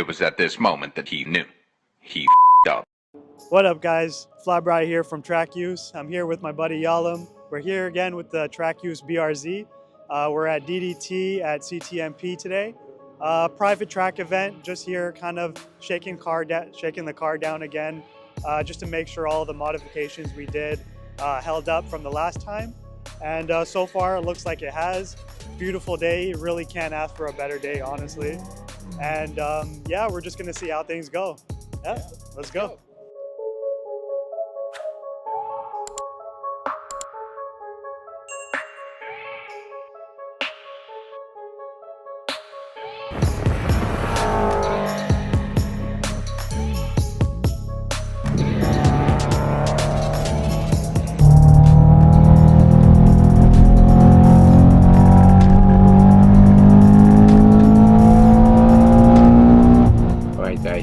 It was at this moment that he knew. He f***ed up. What up, guys? Flyby here from Track Use. I'm here with my buddy Yalom. We're here again with the Track Use BRZ. We're at DDT at CTMP today. Private track event, just here kind of shaking the car down again, just to make sure all the modifications we did held up from the last time. And so far it looks like it has. Beautiful day, you really can't ask for a better day, honestly. And yeah, we're just gonna see how things go. Yeah, let's go.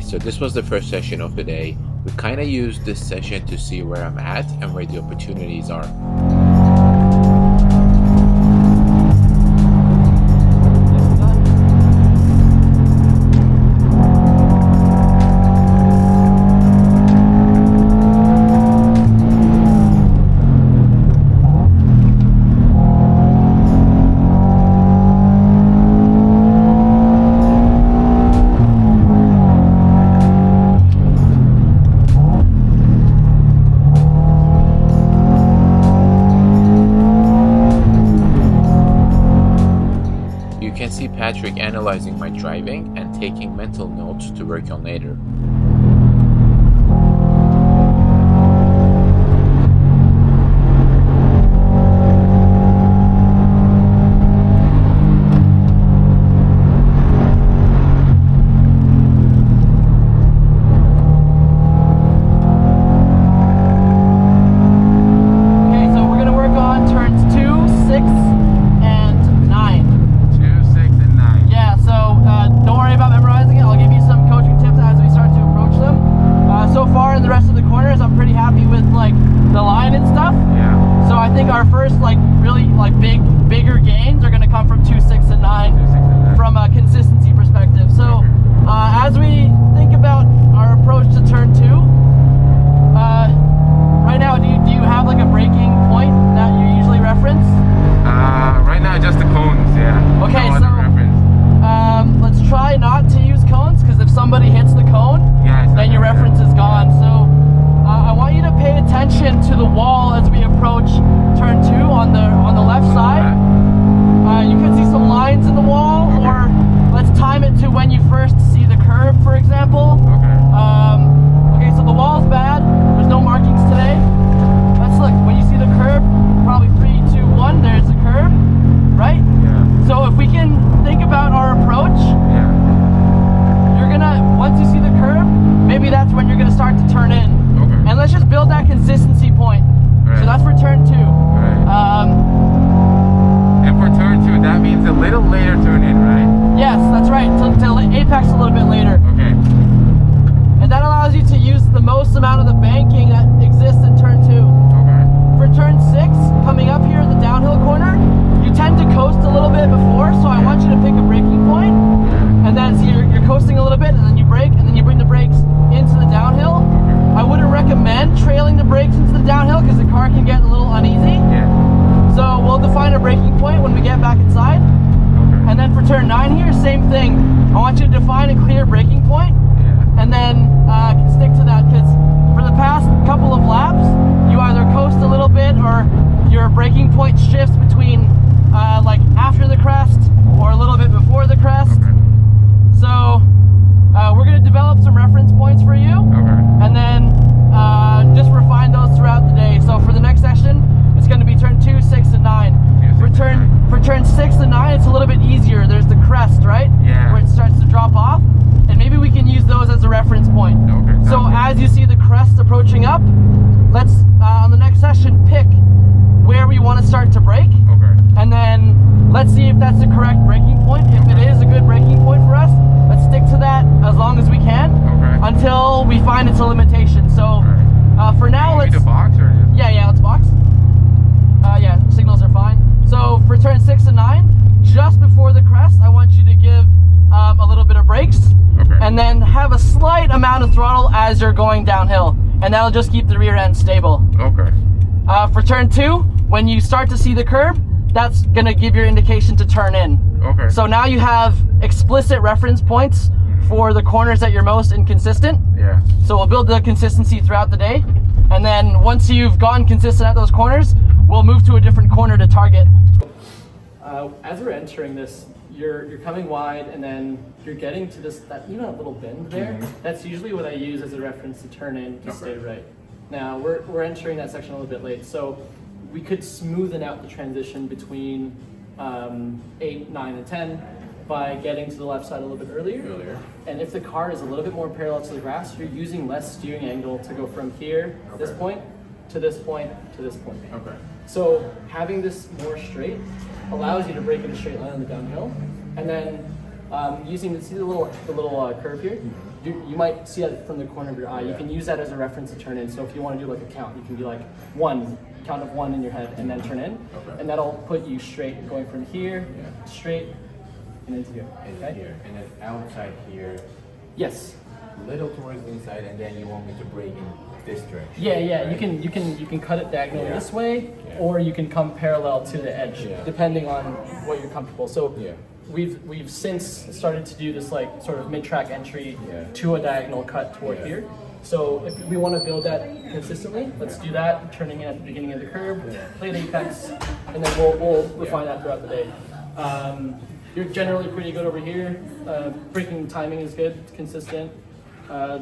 So this was the first session of the day. We kind of used this session to see where I'm at and where the opportunities are. Patrick analyzing my driving and taking mental notes to work on later. Our first bigger gains are going to come from 2, 6, and 9 from a consistency perspective. So as we think about our approach to turn 2, right now do you have like a braking point that you usually reference? Right now just the cones, yeah. Okay, no so let's try not to use cones, because if somebody hits the cone, then your reference is gone. So I want you to pay attention to the wall as we approach turn 2 on the left side. You could see some lines in the wall, or let's time it to when you first see the curb, for example. Okay, so the wall's bad. There's no markings today. Let's look. When you see the curb, probably 3, 2, 1. There's the curb, right? Yeah. So if we can think about our approach, you're gonna, once you see the curb, maybe that's when you're gonna start to turn in. And let's just build that consistency point. So that's for turn 2. And for turn 2, that means a little later turn in, right? Yes, that's right. Till apex a little bit later. Okay. And that allows you to use the most amount of the banking that exists in turn 2. Okay. For turn 6, coming up here in the downhill corner, you tend to coast a little bit before, so I want you to pick a braking point. And then so you're coasting a little bit, and then you brake, and then you bring the brakes into the downhill. I wouldn't recommend trailing the brakes into the downhill because the car can get a little uneasy. So we'll define a braking point when we get back inside. And then for turn 9 here, same thing. I want you to define a clear braking point, and then stick to that, because for the past couple of laps, you either coast a little bit or your braking point shifts between like after the crest or a little bit before the crest. So we're going to develop some reference points for you, and then just refine those throughout the day. So for the next session, it's going to be turn 2, 6, and 9. For turn 6 and 9, it's a little bit easier. There's the crest, right? Where it starts to drop off, and maybe we can use those as a reference point. So as you see the crest approaching up, let's on the next session pick where we want to start to brake, and then let's see if that's the correct braking point. If it is a good braking point for us, let's stick to that as long as we can until we find its a limitation. So for now, let's box, or let's box. Yeah, signals are fine. So for turn 6 and 9, just before the crest, I want you to give a little bit of brakes, and and then have a slight amount of throttle as you're going downhill, and that'll just keep the rear end stable. Okay. For turn 2, when you start to see the curb, that's gonna give your indication to turn in. Okay. So now you have explicit reference points for the corners that you're most inconsistent. Yeah. So we'll build the consistency throughout the day, and then once you've gotten consistent at those corners, we'll move to a different corner to target. As we're entering this, you're coming wide, and then you're getting to that little bend there. That's usually what I use as a reference to turn in to stay right. Now we're entering that section a little bit late, so we could smoothen out the transition between 8, 9, and 10 by getting to the left side a little bit earlier. And if the car is a little bit more parallel to the grass, you're using less steering angle to go from here, this point, to this point, to this point. Okay. So having this more straight allows you to break in a straight line on the downhill, and then using the little curve here, you might see it from the corner of your eye. You can use that as a reference to turn in. So if you want to do like a count, you can be like 1, count of 1 in your head, and then turn in, and that'll put you straight, going from here straight and into here. And here, and then outside here, Yes. little towards the inside, and then you want me to break in this direction. Yeah. right? You can cut it diagonally this way, or you can come parallel to the edge, depending on what you're comfortable. So we've since started to do this like sort of mid-track entry to a diagonal cut toward here. So if we want to build that consistently, let's do that, turning in at the beginning of the curve, late apex, and then we'll refine that throughout the day. You're generally pretty good over here. Braking timing is good, it's consistent.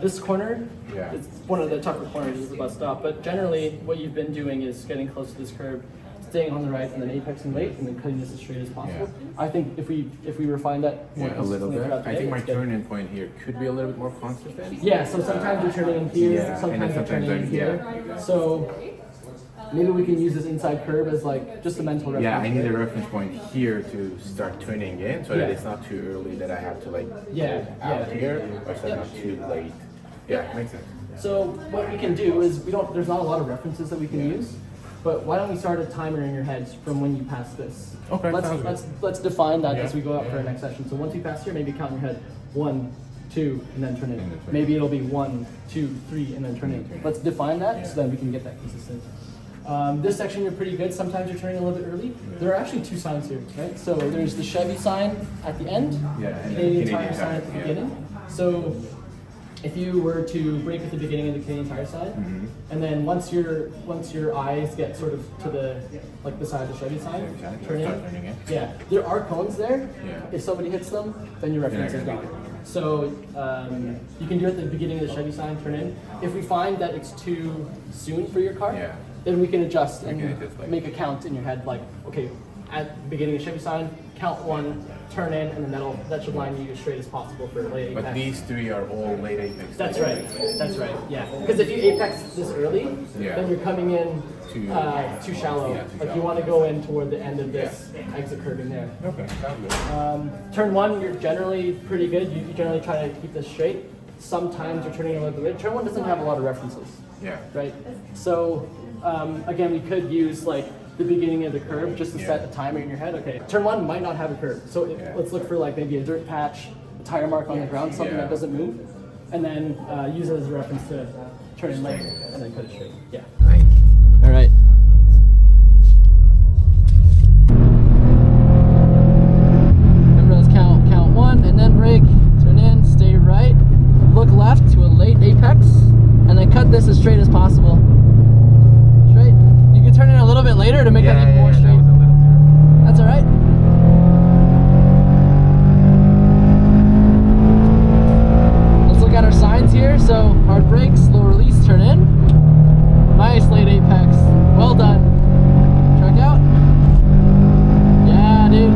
This corner, it's one of the tougher corners, is the bus stop, but generally what you've been doing is getting close to this curb, staying on the right, and then apexing late, and then cutting this as straight as possible. I think if we refine that more a little bit. throughout the I day, think my it's good. turn-in point here could be a little bit more consistent. Yeah, so sometimes you're turning in here, sometimes you're turning in here. So maybe we can use this inside curve as like just a mental reference. Yeah, I need a reference point here to start tuning in, so that it's not too early that I have to like out here, or so not too late. Yeah, makes sense. So what we can do is there's not a lot of references that we can use, but why don't we start a timer in your head from when you pass this? Okay, Let's define that as we go out for our next session. So once you pass here, maybe count in your head 1, 2, and then turn in. Maybe it'll be 1, 2, 3, and then turn in. Let's define that so then we can get that consistent. This section you're pretty good. Sometimes you're turning a little bit early. There are actually 2 signs here, right? So there's the Chevy sign at the end, and Canadian Tire sign at the beginning. So if you were to brake at the beginning of the Canadian Tire side, and then once your eyes get sort of to the side of the Chevy side, turn in. Yeah, there are cones there. If somebody hits them, then your reference is gone. So you can do it at the beginning of the Chevy sign, turn in. If we find that it's too soon for your car, then we can adjust and make a count in your head, like, okay, at the beginning of Chevy sign, count 1, turn in, and then that should line you as straight as possible for late apex. But these 3 are all late apex. That's right, yeah. Because if you apex this early, then you're coming in too shallow. Like you want to go in toward the end of this exit curving there. Okay, sounds good. Turn 1, you're generally pretty good. You generally try to keep this straight. Sometimes you're turning a little bit late. Turn 1 doesn't have a lot of references. Right? So again, we could use like the beginning of the curve just to set a timer in your head. Okay, turn 1 might not have a curve, so let's look for like maybe a dirt patch, a tire mark on the ground, something that doesn't move, and then use it as a reference to turn in late and then cut it straight. Yeah. All right. Remember, let's count 1 and then brake, turn in, stay right, look left to a late apex, and then cut this as straight as possible. Straight. You can turn it a little bit later to make that even more straight. That was a little too. That's all right. Let's look at our signs here. So hard brake, slow release, turn in. Nice late apex. Well done. Track out. Yeah, dude.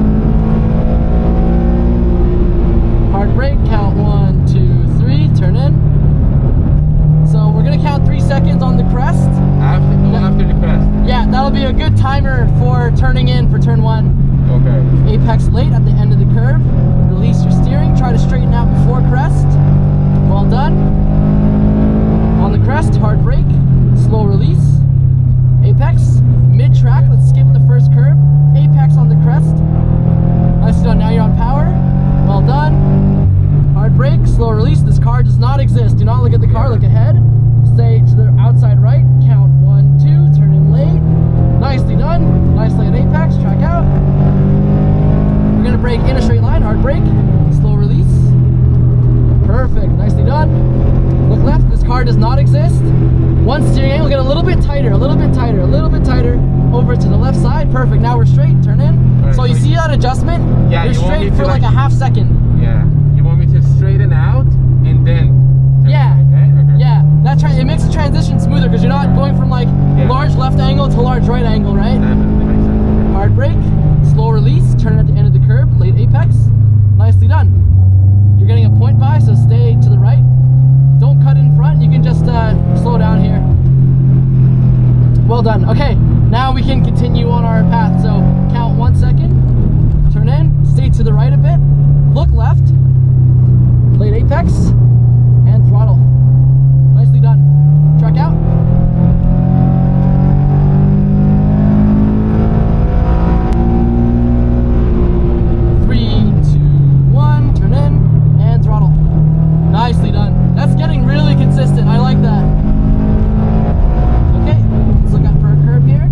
Hard brake, count 1, 2, 3, turn in. So we're gonna count 3 seconds on the crest. After the crest. Yeah, that'll be a good timer for turning in for turn 1. Okay. Apex late at the end of the curve. Release your steering. Try to straighten out before crest. Well done. On the crest, hard brake. Slow release. Apex. Mid-track, let's skip the first curve. Apex on the crest. Nice done. Now you're on power. Well done. Hard brake. Slow release. The brake in a straight line, hard brake, slow release. Perfect, nicely done. Look left, this car does not exist. One steering angle, get a little bit tighter, a little bit tighter, a little bit tighter. Over to the left side, perfect. Now we're straight, turn in. Right, so you see that adjustment? Yeah, you're you want me straight to for like a half second. Yeah. You want me to straighten out and then turn Yeah. right? Okay. Yeah, it makes the transition smoother because you're not going from like large left angle to large right angle, right? Definitely makes sense. Hard brake, slow release, turn at the end of the curb, late apex. Nicely done. You're getting a point by, so stay to the right. Don't cut in front, you can just slow down here. Well done. Okay, now we can continue on our path. So count 1 second, turn in, stay to the right a bit, look left, late apex, and throttle. Nicely done. Track out. Nicely done. That's getting really consistent. I like that. Okay, let's look out for a curb here.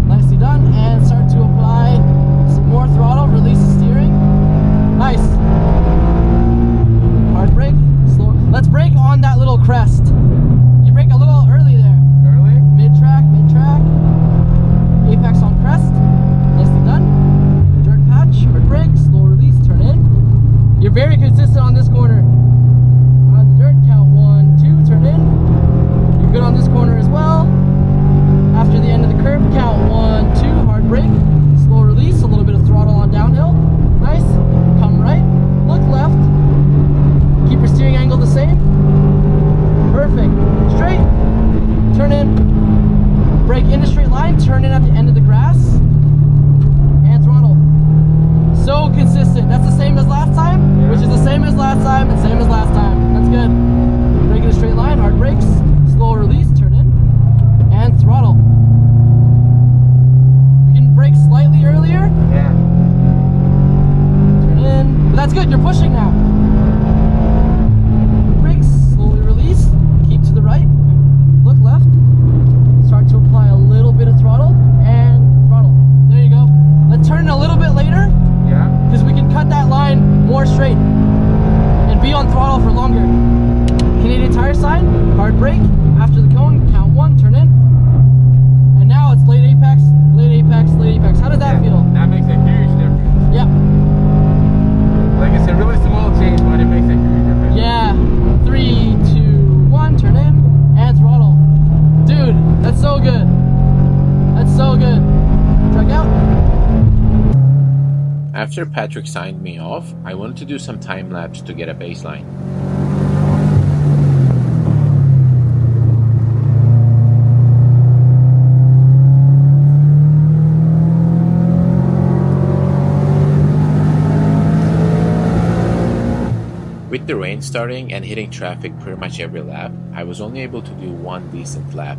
Nicely done. And start to apply some more throttle. Release the steering. Nice. Hard brake. Slow. Let's brake on that little crest. You brake a little early there. Early? Mid-track, mid-track. Apex on crest. Nicely done. Dirt patch. Hard brake. Slow release. Turn in. You're very consistent on this corner. On the dirt, count 1, 2, turn in. You're good on this corner as well. After the end of the curb, count 1, 2, hard brake, slow release, a little bit of throttle on downhill. Nice. Come right, look left. Keep your steering angle the same. Perfect. Straight, turn in. Brake in a straight line, turn in at the end of the grass. And throttle. So consistent. That's the same as last time, which is the same as last time and same as last time. That's good. Brake in a straight line, hard brakes, slow release, turn in, and throttle. We can brake slightly earlier. Yeah. Turn in. But that's good, you're pushing now. Brakes, slowly release, keep to the right, look left, start to apply a little bit of throttle, and throttle. There you go. Let's turn a little bit later. Yeah. Because we can cut that line more straight and be on throttle for longer. Canadian Tire sign, hard brake, after the cone, count 1, turn in. And now it's late apex, late apex, late apex. How does that feel? That makes a huge difference. Yeah. Like it's a really small change, but it makes a huge difference. Yeah. 3, 2, 1, turn in, and throttle. Dude, that's so good. That's so good. Track out. After Patrick signed me off, I wanted to do some time lapse to get a baseline. With the rain starting and hitting traffic pretty much every lap, I was only able to do one decent lap.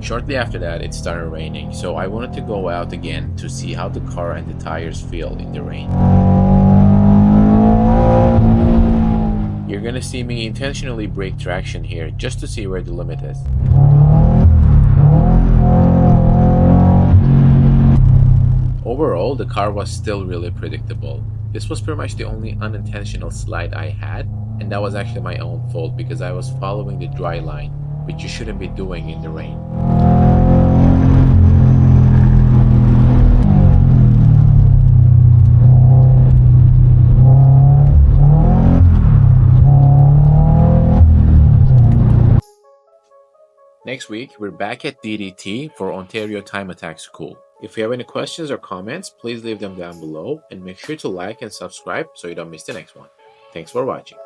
Shortly after that, it started raining, so I wanted to go out again to see how the car and the tires feel in the rain. You're gonna gonna see me intentionally break traction here just to see where the limit is. Overall, the car was still really predictable. This was pretty much the only unintentional slide I had, and that was actually my own fault because I was following the dry line, which you shouldn't be doing in the rain. Next week, we're back at DDT for Ontario Time Attack School. If you have any questions or comments, please leave them down below and make sure to like and subscribe so you don't miss the next one. Thanks for watching.